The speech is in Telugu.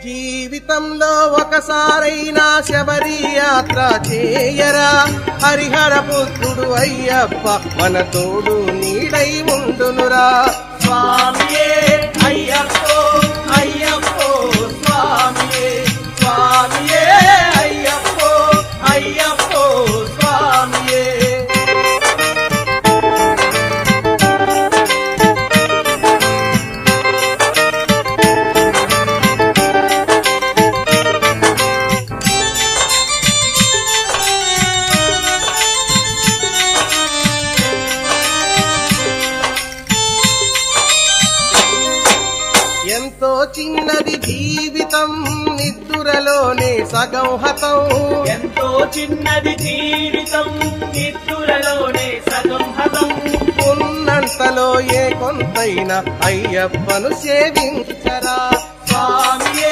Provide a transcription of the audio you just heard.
జీవితంలో ఒకసారైనా శబరి యాత్ర చేయరా, హరిహర పుత్రుడు అయ్యప్ప మన తోడు నీడై ఉండునురా. స్వామియే అయ్యప్పో అయ్యప్పో స్వామియే, స్వామియే అయ్యప్పో అయ్యప్పో స్వామియే. ఎంతో చిన్నది జీవితం నిద్దురలోనే సగం హతం, ఎంతో చిన్నది జీవితం నిద్దురలోనే సగం హతం. ఉన్నంతలో ఏ కొంతైనా అయ్యప్పను సేవించరా. స్వామియే